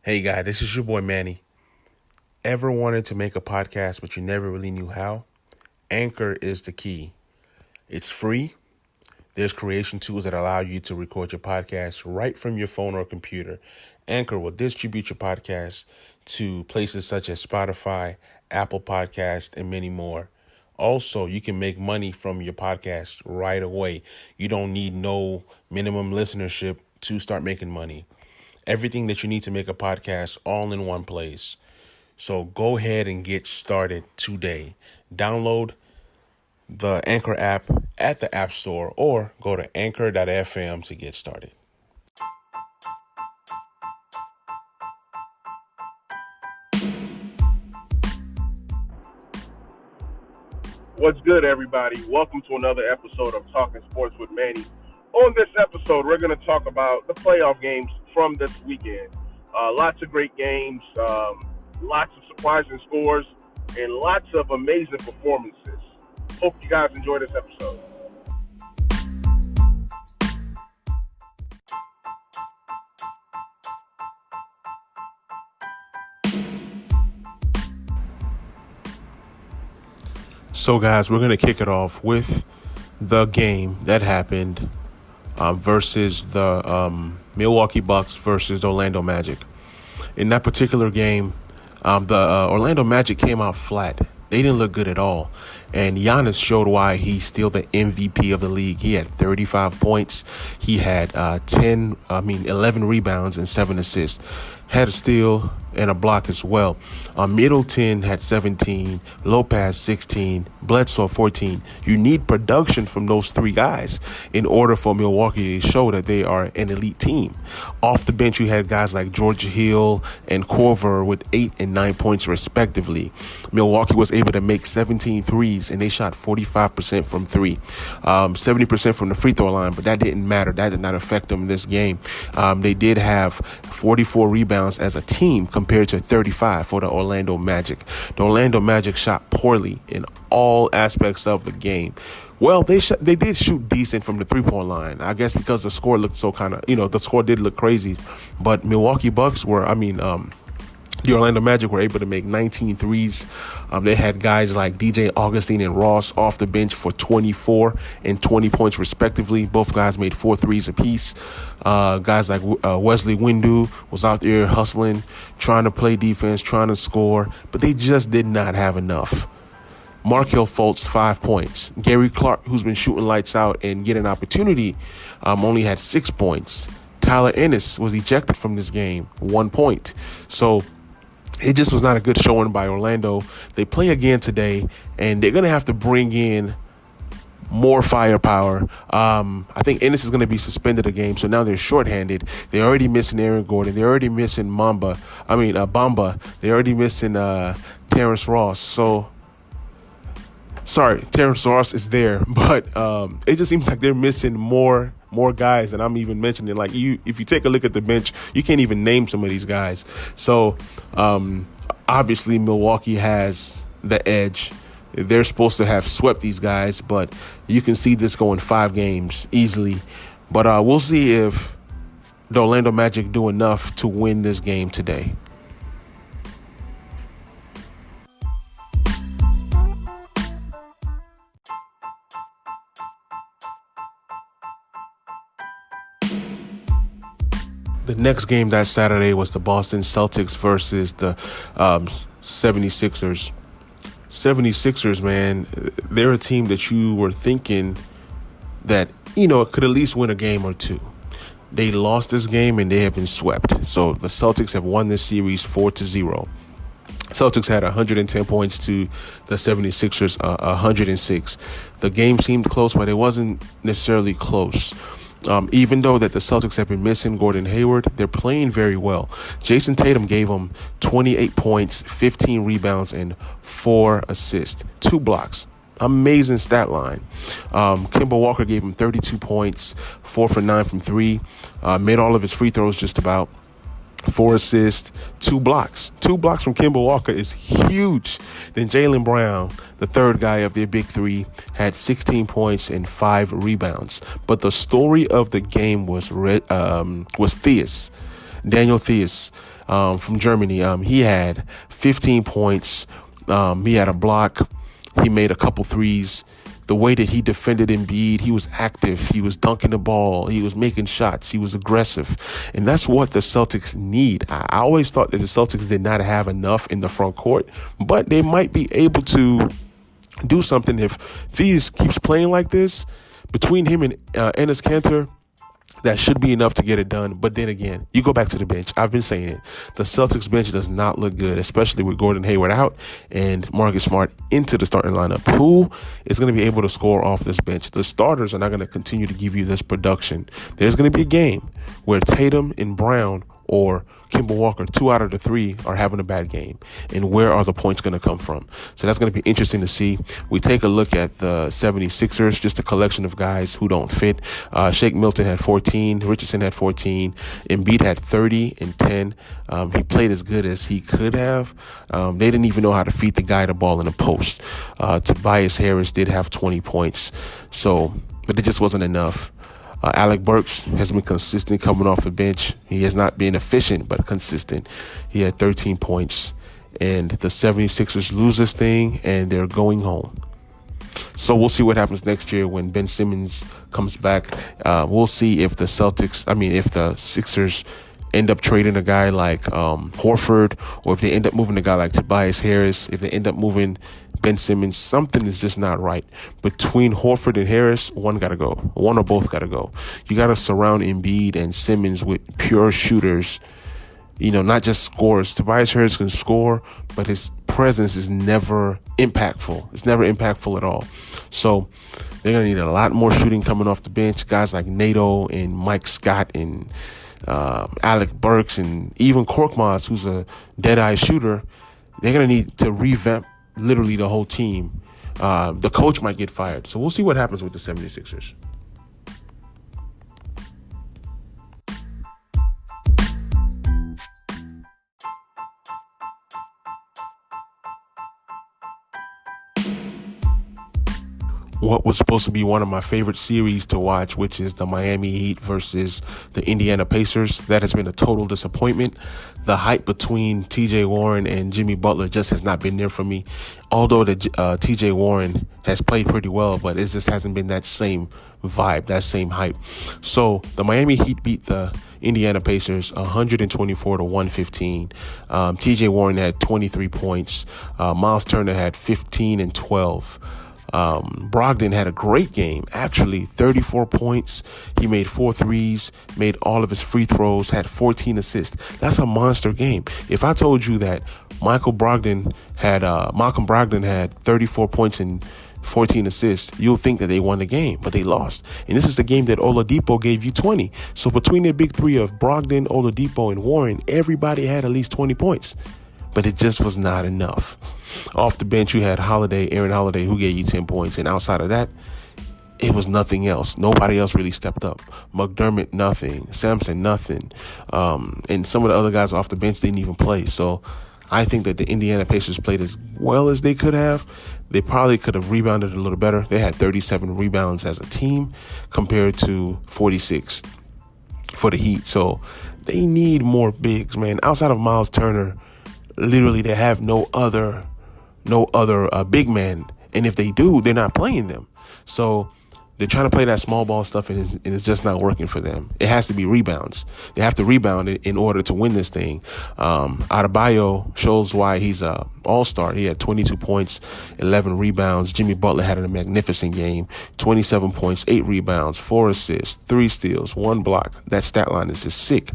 Hey guy, this is your boy Manny. Ever wanted to make a podcast but you never really knew how? Anchor is the key. It's free. There's creation tools that allow you to record your podcast right from your phone or computer. Anchor will distribute your podcast to places such as Spotify, Apple Podcast, and many more. Also, you can make money from your podcast right away. You don't need no minimum listenership to start making money. Everything that you need to make a podcast all in one place. So go ahead and get started today. Download the Anchor app at the App Store or go to anchor.fm to get started. What's good, everybody? Welcome to another episode of Talking Sports with Manny. On this episode, we're going to talk about the playoff games from this weekend. Lots of great games, lots of surprising scores, and lots of amazing performances. Hope you guys enjoy this episode. So, guys, we're going to kick it off with the game that happened versus the Milwaukee Bucks versus the Orlando Magic. In that particular game, the Orlando Magic came out flat. They didn't look good at all. And Giannis showed why he's still the MVP of the league. He had 35 points. He had 11 rebounds and 7 assists. Had a steal and a block as well. Middleton had 17, Lopez 16, Bledsoe 14. You need production from those three guys in order for Milwaukee to show that they are an elite team. Off the bench, you had guys like George Hill and Korver with 8 and 9 points respectively. Milwaukee was able to make 17 threes, and they shot 45% from three, 70% from the free throw line, but that didn't matter. That did not affect them in this game. They did have 44 rebounds as a team compared to 35 for the Orlando Magic. The Orlando Magic shot poorly in all aspects of the game. Well, they did shoot decent from the three-point line. I guess because the score looked so the score did look crazy. But Milwaukee Bucks the Orlando Magic were able to make 19 threes. They had guys like DJ Augustine and Ross off the bench for 24 and 20 points respectively. Both guys made 4 threes apiece. Guys like Wesley Windu was out there hustling, trying to play defense, trying to score, but they just did not have enough. Markelle Fultz, 5 points. Gary Clark, who's been shooting lights out and getting an opportunity, only had 6 points. Tyler Ennis was ejected from this game, 1 point. So it just was not a good showing by Orlando. They play again today, and they're going to have to bring in more firepower. I think Ennis is going to be suspended a game, so now they're shorthanded. They're already missing Aaron Gordon. They're already missing Bamba. They're already missing Terrence Ross. Terrence Ross is there, but it just seems like they're missing more guys than I'm even mentioning. Like if you take a look at the bench, you can't even name some of these guys. So obviously Milwaukee has the edge. They're supposed to have swept these guys, but you can see this going 5 games easily. But we'll see if the Orlando Magic do enough to win this game today. The next game that Saturday was the Boston Celtics versus the 76ers. 76ers, man, they're a team that you were thinking that, could at least win a game or two. They lost this game and they have been swept. So the Celtics have won this series 4-0. Celtics had 110 points to the 76ers 106. The game seemed close, but it wasn't necessarily close. Even though that the Celtics have been missing Gordon Hayward, they're playing very well. Jason Tatum gave them 28 points, 15 rebounds, and 4 assists, 2 blocks. Amazing stat line. Kemba Walker gave him 32 points, 4 for 9 from 3, made all of his free throws just about. 4 assists, 2 blocks. 2 blocks from Kemba Walker is huge. Then Jaylen Brown, the third guy of their big three, had 16 points and 5 rebounds. But the story of the game was Theus. Daniel Theus from Germany, he had 15 points. He had a block. He made a couple threes. The way that he defended Embiid, he was active. He was dunking the ball. He was making shots. He was aggressive. And that's what the Celtics need. I always thought that the Celtics did not have enough in the front court, but they might be able to do something if Theus keeps playing like this. Between him and Enes Kanter, that should be enough to get it done. But then again, you go back to the bench. I've been saying it. The Celtics bench does not look good, especially with Gordon Hayward out and Marcus Smart into the starting lineup. Who is going to be able to score off this bench? The starters are not going to continue to give you this production. There's going to be a game where Tatum and Brown or Kemba Walker, 2 out of the 3, are having a bad game. And where are the points going to come from? So that's going to be interesting to see. We take a look at the 76ers, just a collection of guys who don't fit. Shake Milton had 14. Richardson had 14. Embiid had 30 and 10. He played as good as he could have. They didn't even know how to feed the guy the ball in the post. Tobias Harris did have 20 points. But it just wasn't enough. Alec Burks has been consistent coming off the bench. He has not been efficient, but consistent. He had 13 points. And the 76ers lose this thing, and they're going home. So we'll see what happens next year when Ben Simmons comes back. We'll see if the Sixers end up trading a guy like Horford, or if they end up moving a guy like Tobias Harris, if they end up moving Ben Simmons. Something is just not right. Between Horford and Harris, one got to go. One or both got to go. You got to surround Embiid and Simmons with pure shooters, not just scorers. Tobias Harris can score, but his presence is never impactful. It's never impactful at all. So they're going to need a lot more shooting coming off the bench. Guys like Nato and Mike Scott and Alec Burks and even Korkmaz, who's a dead-eye shooter. They're going to need to revamp literally the whole team. The coach might get fired. So we'll see what happens with the 76ers. What was supposed to be one of my favorite series to watch, which is the Miami Heat versus the Indiana Pacers, that has been a total disappointment. The hype between TJ Warren and Jimmy Butler just has not been there for me. Although TJ Warren has played pretty well, but it just hasn't been that same vibe, that same hype. So the Miami Heat beat the Indiana Pacers 124-115. TJ Warren had 23 points. Miles Turner had 15 and 12. Brogdon had a great game, actually, 34 points. He made 4 threes, made all of his free throws, had 14 assists. That's a monster game. If I told you that Malcolm Brogdon had 34 points and 14 assists, you'll think that they won the game, but they lost. And this is the game that Oladipo gave you 20. So between the big three of Brogdon, Oladipo, and Warren, everybody had at least 20 points. But it just was not enough. Off the bench, you had Aaron Holiday, who gave you 10 points. And outside of that, it was nothing else. Nobody else really stepped up. McDermott, nothing. Sampson, nothing. And some of the other guys off the bench didn't even play. So I think that the Indiana Pacers played as well as they could have. They probably could have rebounded a little better. They had 37 rebounds as a team compared to 46 for the Heat. So they need more bigs, man. Outside of Miles Turner, literally, they have no other big man. And if they do, they're not playing them. So they're trying to play that small ball stuff, and it's just not working for them. It has to be rebounds. They have to rebound it in order to win this thing. Adebayo shows why he's a all-star. He had 22 points, 11 rebounds. Jimmy Butler had a magnificent game, 27 points, 8 rebounds, 4 assists, 3 steals, 1 block. That stat line is just sick.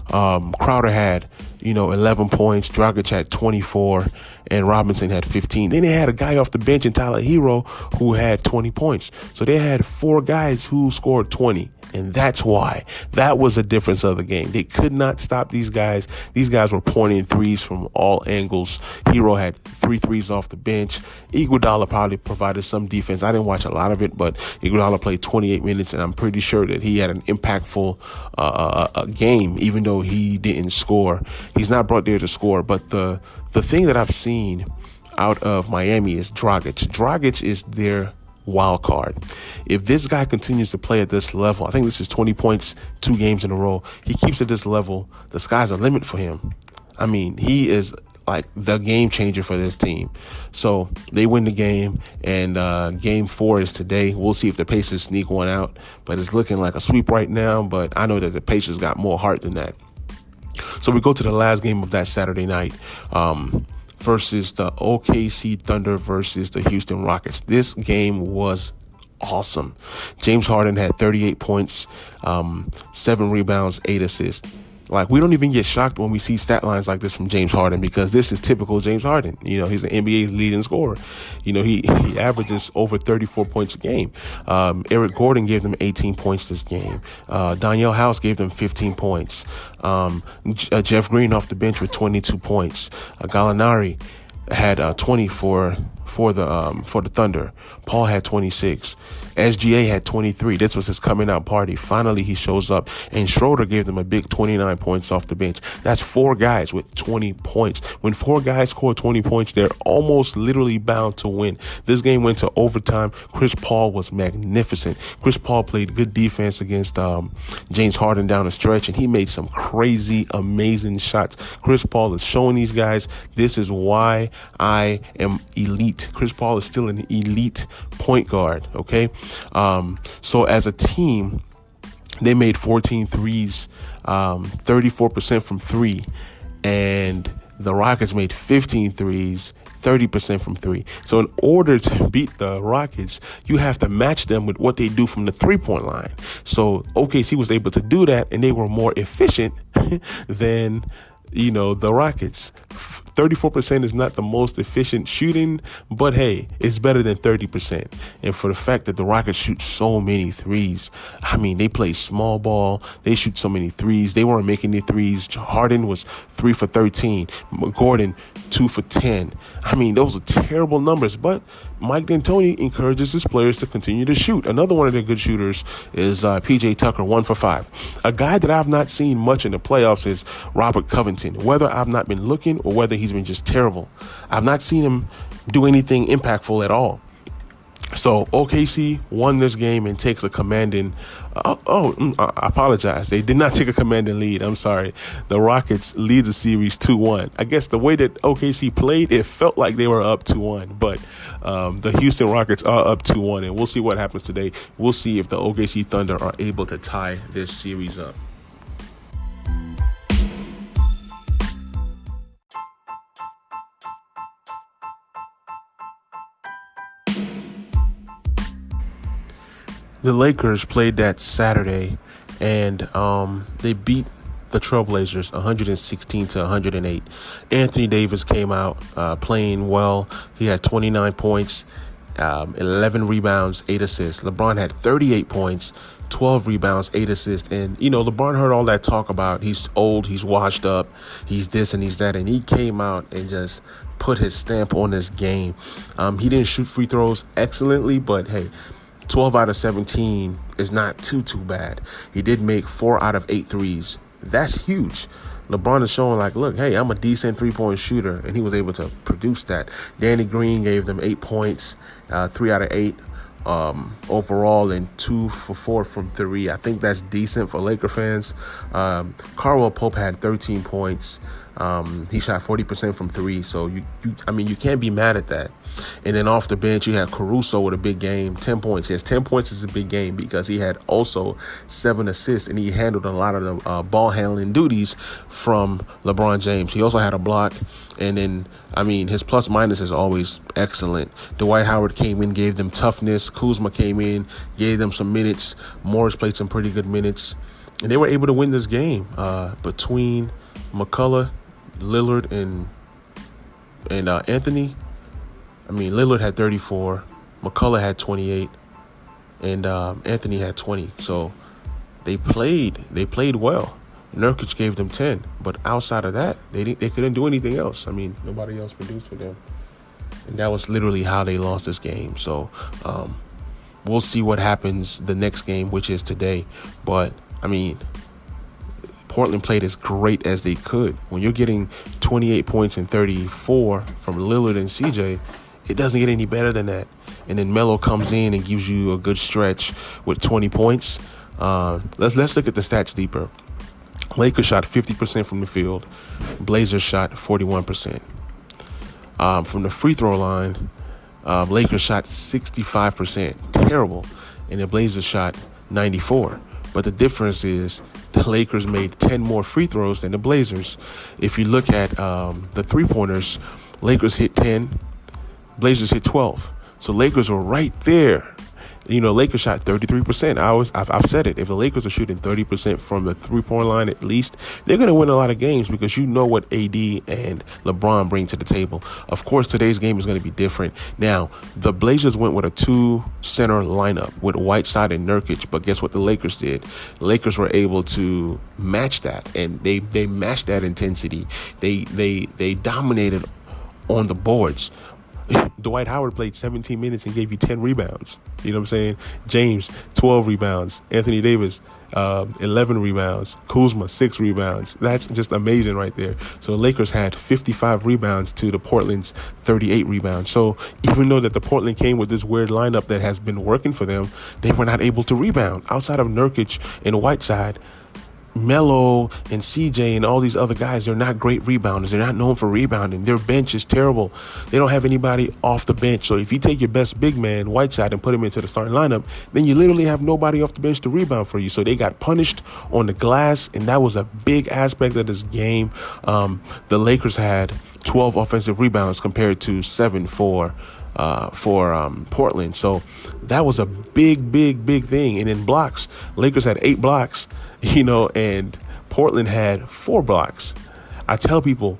Crowder had 11 points. Dragic had 24, and Robinson had 15. Then they had a guy off the bench in Tyler Hero who had 20 points. So they had 4 guys who scored 20. And that's why. That was the difference of the game. They could not stop these guys. These guys were pointing threes from all angles. Hero had 3 threes off the bench. Iguodala probably provided some defense. I didn't watch a lot of it, but Iguodala played 28 minutes, and I'm pretty sure that he had an impactful game, even though he didn't score. He's not brought there to score, but the thing that I've seen out of Miami is Dragic. Dragic is their wild card. If this guy continues to play at this level, I think this is 20 points, 2 games in a row. He keeps at this level, the sky's the limit for him. I mean, he is like the game changer for this team. So they win the game, and game 4 is today. We'll see if the Pacers sneak one out, but it's looking like a sweep right now. But I know that the Pacers got more heart than that. So we go to the last game of that Saturday night, versus the OKC Thunder versus the Houston Rockets. This game was awesome. James Harden had 38 points, 7 rebounds, 8 assists. Like, we don't even get shocked when we see stat lines like this from James Harden, because this is typical James Harden. You know, he's an NBA leading scorer. You know, he averages over 34 points a game. Eric Gordon gave them 18 points this game. Danielle House gave them 15 points. Jeff Green off the bench with 22 points. Gallinari had 20 for the Thunder. Paul had 26. SGA had 23. This was his coming out party. Finally, he shows up, and Schroeder gave them a big 29 points off the bench. That's 4 guys with 20 points. When 4 guys score 20 points, they're almost literally bound to win. This game went to overtime. Chris Paul was magnificent. Chris Paul played good defense against James Harden down the stretch, and he made some crazy, amazing shots. Chris Paul is showing these guys, this is why I am elite. Chris Paul is still an elite point guard, okay? So as a team, they made 14 threes, 34% from 3, and the Rockets made 15 threes, 30% from 3. So in order to beat the Rockets, you have to match them with what they do from the 3-point line. So OKC was able to do that, and they were more efficient than, you know, the Rockets. 34% is not the most efficient shooting, but hey, it's better than 30%. And for the fact that the Rockets shoot so many threes, I mean, they play small ball. They shoot so many threes. They weren't making the threes. Harden was 3 for 13. Gordon, 2 for 10. I mean, those are terrible numbers, but Mike D'Antoni encourages his players to continue to shoot. Another one of their good shooters is PJ Tucker, 1 for 5. A guy that I've not seen much in the playoffs is Robert Covington. Whether I've not been looking or whether he's been just terrible, I've not seen him do anything impactful at all. So OKC won this game and takes a commanding. I apologize. They did not take a commanding lead. I'm sorry. The Rockets lead the series 2-1. I guess the way that OKC played, it felt like they were up 2-1. But the Houston Rockets are up 2-1, and we'll see what happens today. We'll see if the OKC Thunder are able to tie this series up. The Lakers played that Saturday, and they beat the Trailblazers 116-108. Anthony Davis came out playing well. He had 29 points, 11 rebounds, 8 assists. LeBron had 38 points, 12 rebounds, 8 assists. And, you know, LeBron heard all that talk about he's old, he's washed up, he's this and he's that. And he came out and just put his stamp on this game. He didn't shoot free throws excellently, but hey, 12 out of 17 is not too bad. He did make 4 out of 8 threes. That's huge. LeBron is showing like, look, hey, I'm a decent 3-point shooter, and he was able to produce that. Danny Green gave them 8 points, 3 out of 8 overall, and 2 for 4 from 3. I think that's decent for Laker fans. Caldwell Pope had 13 points. He shot 40% from 3, so you can't be mad at that. And then off the bench, you had Caruso with a big game, 10 points. Yes, 10 points is a big game because he had also 7 assists, and he handled a lot of the ball handling duties from LeBron James. He also had a block, and then, I mean, his plus minus is always excellent. Dwight Howard came in, gave them toughness. Kuzma came in, gave them some minutes. Morris played some pretty good minutes, and they were able to win this game between McCullough, Lillard, and Anthony. I mean, Lillard had 34, McCullough had 28, and Anthony had 20. So they played well. Nurkic gave them 10, but outside of that, they couldn't do anything else. I mean, nobody else produced for them, and that was literally how they lost this game. So we'll see what happens the next game, which is today. But I mean, Portland played as great as they could. When you're getting 28 points and 34 from Lillard and CJ, it doesn't get any better than that. and then Melo comes in and gives you a good stretch with 20 points. Let's look at the stats deeper. Lakers shot 50% from the field. Blazers shot 41%. From the free throw line, Lakers shot 65%. Terrible. And the Blazers shot 94%. But the difference is the Lakers made 10 more free throws than the Blazers. If you look at the three-pointers, Lakers hit 10, Blazers hit 12. So Lakers were right there. Lakers shot 33%. I've said it. If the Lakers are shooting 30% from the three-point line at least, they're going to win a lot of games because you know what AD and LeBron bring to the table. Of course, today's game is going to be different. Now, the Blazers went with a two-center lineup with Whiteside and Nurkic, but guess what the Lakers did? The Lakers were able to match that, and they matched that intensity. They dominated on the boards. Dwight Howard played 17 minutes and gave you 10 rebounds. You know what I'm saying? James, 12 rebounds. Anthony Davis, 11 rebounds. Kuzma, 6 rebounds. That's just amazing right there. So the Lakers had 55 rebounds to the Portland's 38 rebounds. So even though that the Portland came with this weird lineup that has been working for them, they were not able to rebound. Outside of Nurkic and Whiteside, Melo and CJ and all these other guys, they're not great rebounders. They're not known for rebounding. Their bench is terrible. They don't have anybody off the bench. So if you take your best big man, Whiteside, and put him into the starting lineup, then you literally have nobody off the bench to rebound for you. So they got punished on the glass, and that was a big aspect of this game. The Lakers had 12 offensive rebounds compared to 7 for Portland. So that was a big thing. And in blocks, Lakers had 8 blocks, and Portland had 4 blocks. I tell people,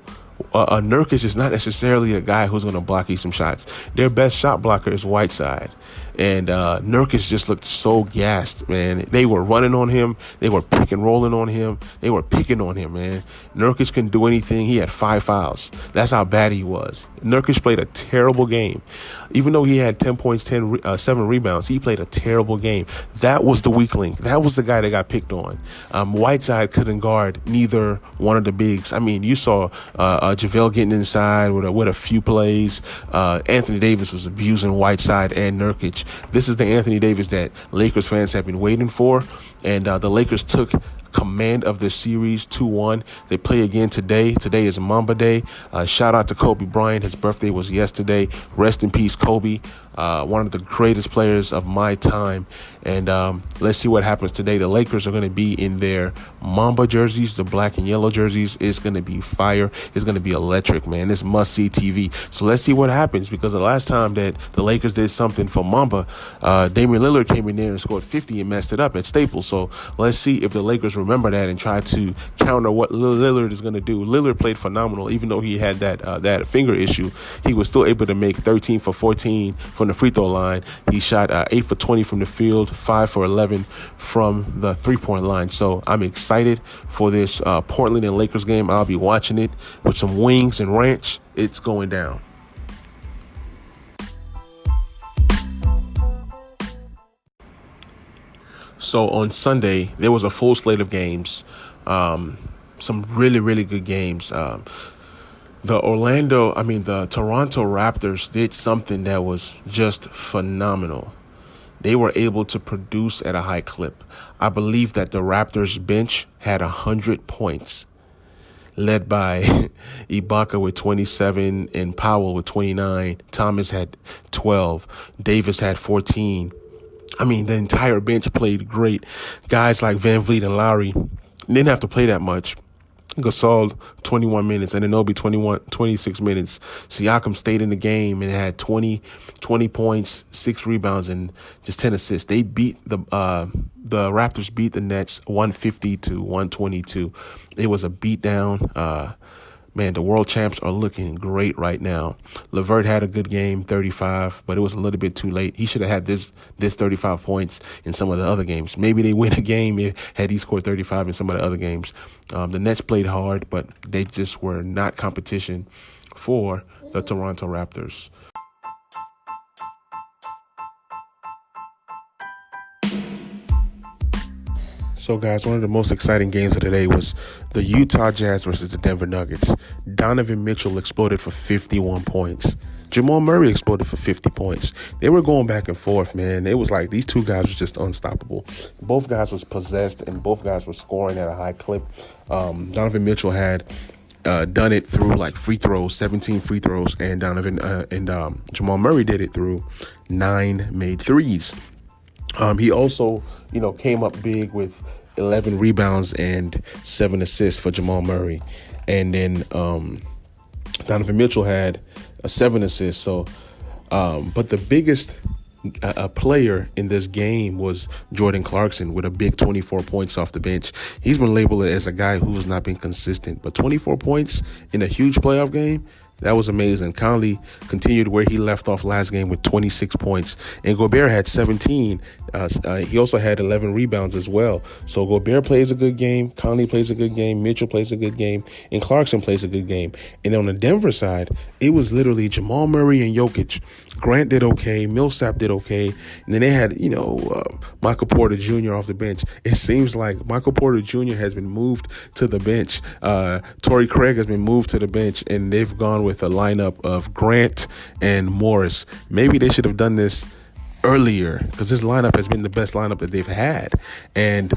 Nurkic is not necessarily a guy who's going to block you some shots. Their best shot blocker is Whiteside. And Nurkic just looked so gassed, man. They were running on him. They were pick and rolling on him. They were picking on him, man. Nurkic couldn't do anything. He had 5 fouls. That's how bad he was. Nurkic played a terrible game. Even though he had 10 points, 7 rebounds, he played a terrible game. That was the weak link. That was the guy that got picked on. Whiteside couldn't guard neither one of the bigs. I mean, you saw JaVale getting inside with a few plays. Anthony Davis was abusing Whiteside and Nurkic. This is the Anthony Davis that Lakers fans have been waiting for, and the Lakers took command of the series 2-1. They play again today. Today is Mamba Day. Shout out to Kobe Bryant. His birthday was yesterday. Rest in peace, Kobe. One of the greatest players of my time. And let's see what happens today. The Lakers are going to be in their Mamba jerseys, the black and yellow jerseys. It's going to be fire. It's going to be electric, man. It's must-see TV. So let's see what happens, because the last time that the Lakers did something for Mamba, Damian Lillard came in there and scored 50 and messed it up at Staples. So let's see if the Lakers remember that and try to counter what Lillard is going to do. Lillard played phenomenal. Even though he had that finger issue, he was still able to make 13 for 14 from the free throw line. He shot 8 for 20 from the field, 5 for 11 from the three-point line. So I'm excited for this Portland and Lakers game. I'll be watching it with some wings and ranch. It's going down. So on Sunday, there was a full slate of games, some really good games. The Toronto Raptors did something that was just phenomenal. They were able to produce at a high clip. I believe that the Raptors bench had 100 points, led by Ibaka with 27 and Powell with 29. Thomas had 12. Davis had 14. The entire bench played great. Guys like Van Vliet and Lowry didn't have to play that much. Gasol 21 minutes, and Anunoby 26 minutes. Siakam stayed in the game and had 20 points, 6 rebounds, and just 10 assists. They beat the Raptors beat the Nets 150-122. It was a beatdown. Man, the world champs are looking great right now. LeVert had a good game, 35, but it was a little bit too late. He should have had this 35 points in some of the other games. Maybe they win a game had he scored 35 in some of the other games. The Nets played hard, but they just were not competition for the Toronto Raptors. So, guys, one of the most exciting games of the day was the Utah Jazz versus the Denver Nuggets. Donovan Mitchell exploded for 51 points. Jamal Murray exploded for 50 points. They were going back and forth, man. It was like these two guys were just unstoppable. Both guys was possessed, and both guys were scoring at a high clip. Donovan Mitchell had done it through like free throws, 17 free throws, and Jamal Murray did it through 9 made threes. He also, came up big with 11 rebounds and 7 assists for Jamal Murray. And then Donovan Mitchell had 7 assists. So, but the biggest player in this game was Jordan Clarkson with a big 24 points off the bench. He's been labeled as a guy who has not been consistent, but 24 points in a huge playoff game, that was amazing. Conley continued where he left off last game with 26 points, and Gobert had 17. He also had 11 rebounds as well. So Gobert plays a good game, Conley plays a good game, Mitchell plays a good game, and Clarkson plays a good game. And on the Denver side, it was literally Jamal Murray and Jokic. Grant did okay, Millsap did okay, and then they had, Michael Porter Jr. off the bench. It seems like Michael Porter Jr. has been moved to the bench. Torrey Craig has been moved to the bench, and they've gone with a lineup of Grant and Morris. Maybe they should have done this earlier, because this lineup has been the best lineup that they've had. And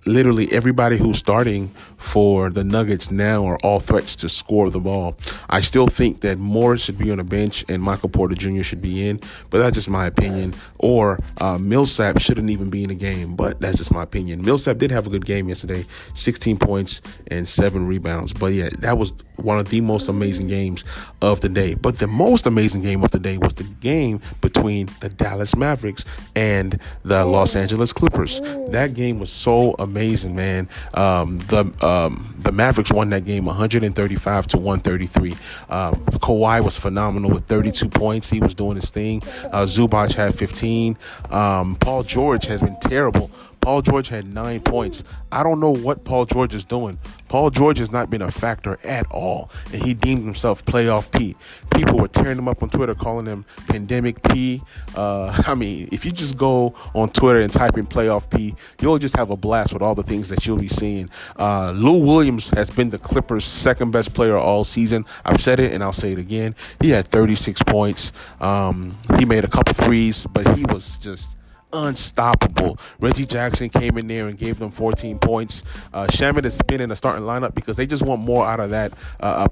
literally everybody who's starting for the Nuggets now are all threats to score the ball. I still think that Morris should be on the bench and Michael Porter Jr. should be in, but that's just my opinion. Or Millsap shouldn't even be in the game, but that's just my opinion. Millsap did have a good game yesterday, 16 points and 7 rebounds. But yeah, that was one of the most amazing games of the day. But the most amazing game of the day was the game between the Dallas Mavericks and the Los Angeles Clippers. That game was so amazing, man. The Mavericks won that game 135 to 133. Kawhi was phenomenal with 32 points. He was doing his thing. Zubac had 15. Paul George has been terrible. Paul George had 9 points. I don't know what Paul George is doing. Paul George has not been a factor at all, and he deemed himself playoff P. People were tearing him up on Twitter, calling him pandemic P. If you just go on Twitter and type in playoff P, you'll just have a blast with all the things that you'll be seeing. Lou Williams has been the Clippers' second best player all season. I've said it and I'll say it again. He had 36 points. He made a couple threes, but he was just unstoppable. Reggie Jackson came in there and gave them 14 points. Shamet has been in the starting lineup because they just want more out of that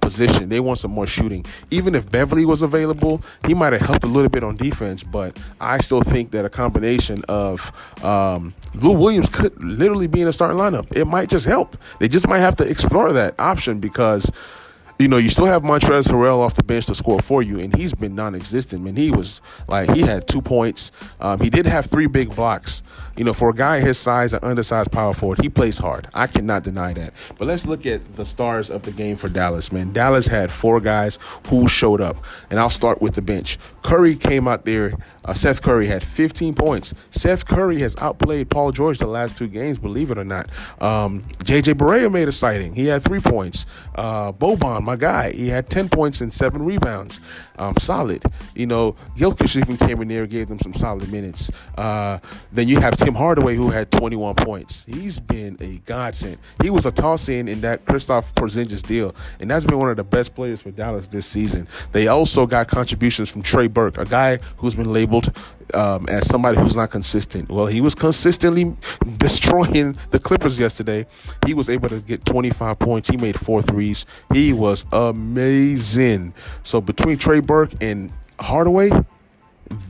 position. They want some more shooting. Even if Beverly was available, he might have helped a little bit on defense, but I still think that a combination of Lou Williams could literally be in the starting lineup. It might just help. They just might have to explore that option because you still have Montrezl Harrell off the bench to score for you, and he's been non-existent, man. He had 2 points. He did have 3 big blocks. For a guy his size, an undersized power forward, he plays hard. I cannot deny that. But let's look at the stars of the game for Dallas, man. Dallas had 4 guys who showed up, and I'll start with the bench. Curry came out there. Seth Curry had 15 points. Seth Curry has outplayed Paul George the last 2 games, believe it or not. JJ Barea made a sighting. He had 3 points. Boban, my guy, he had 10 points and 7 rebounds. Solid. Gilchrist even came in there and gave them some solid minutes. Then you have Tim Hardaway, who had 21 points. He's been a godsend. He was a toss-in that Kristaps Porzingis deal, and that's been one of the best players for Dallas this season. They also got contributions from Trey Burke, a guy who's been labeled as somebody who's not consistent. Well, he was consistently destroying the Clippers yesterday. He was able to get 25 points. He made 4 threes. He was amazing. So between Trey Burke and Hardaway,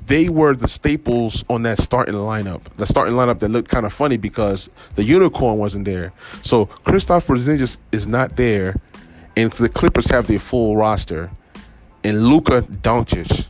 they were the staples on that starting lineup. The starting lineup that looked kind of funny because the unicorn wasn't there. So Kristaps Porzingis is not there, and the Clippers have their full roster. And Luka Doncic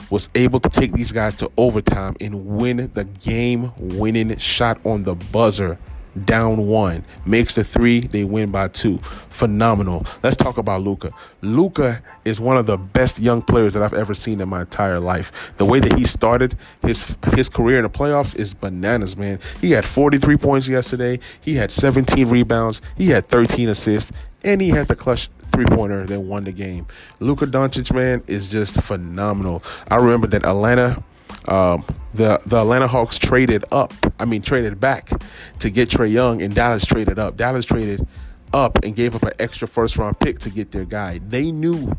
was able to take these guys to overtime and win the game-winning shot on the buzzer. Down 1, makes the 3, they win by 2. Phenomenal. Let's talk about Luka. Luka is one of the best young players that I've ever seen in my entire life. The way that he started his career in the playoffs is bananas, man. He had 43 points yesterday. He had 17 rebounds. He had 13 assists, and he had the clutch 3-pointer that won the game. Luka Doncic, man, is just phenomenal. I remember that the Atlanta Hawks traded back to get Trae Young, and Dallas traded up. Dallas traded up and gave up an extra first-round pick to get their guy. They knew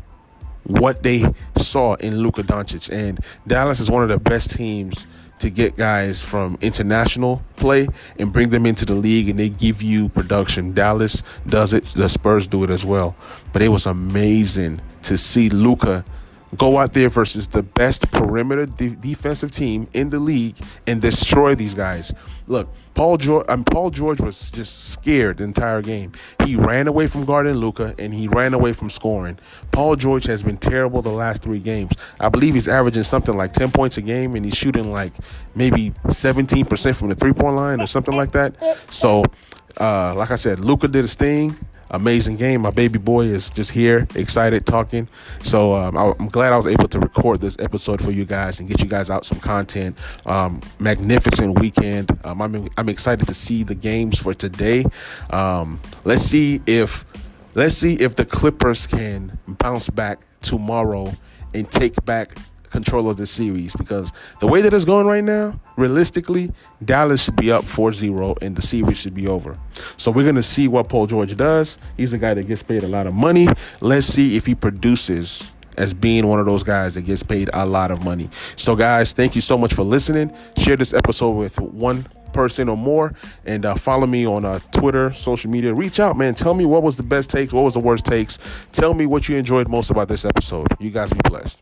what they saw in Luka Doncic. And Dallas is one of the best teams to get guys from international play and bring them into the league, and they give you production. Dallas does it. The Spurs do it as well. But it was amazing to see Luka go out there versus the best perimeter defensive team in the league and destroy these guys. Look, Paul George was just scared the entire game. He ran away from guarding Luka, and he ran away from scoring. Paul George has been terrible the last 3 games. I believe he's averaging something like 10 points a game, and he's shooting like maybe 17% from the three-point line or something like that. So, like I said, Luka did his thing. Amazing game. My baby boy is just here, excited, talking. So I'm glad I was able to record this episode for you guys and get you guys out some content. Magnificent weekend. I'm excited to see the games for today. Let's see if the Clippers can bounce back tomorrow and take back control of the series, because the way that it's going right now, realistically, Dallas should be up 4-0 and the series should be over. So we're going to see what Paul George does. He's a guy that gets paid a lot of money. Let's see if he produces as being one of those guys that gets paid a lot of money. So guys, thank you so much for listening. Share this episode with one person or more, and follow me on Twitter, social media. Reach out, man. Tell me what was the best takes, what was the worst takes. Tell me what you enjoyed most about this episode. You guys be blessed.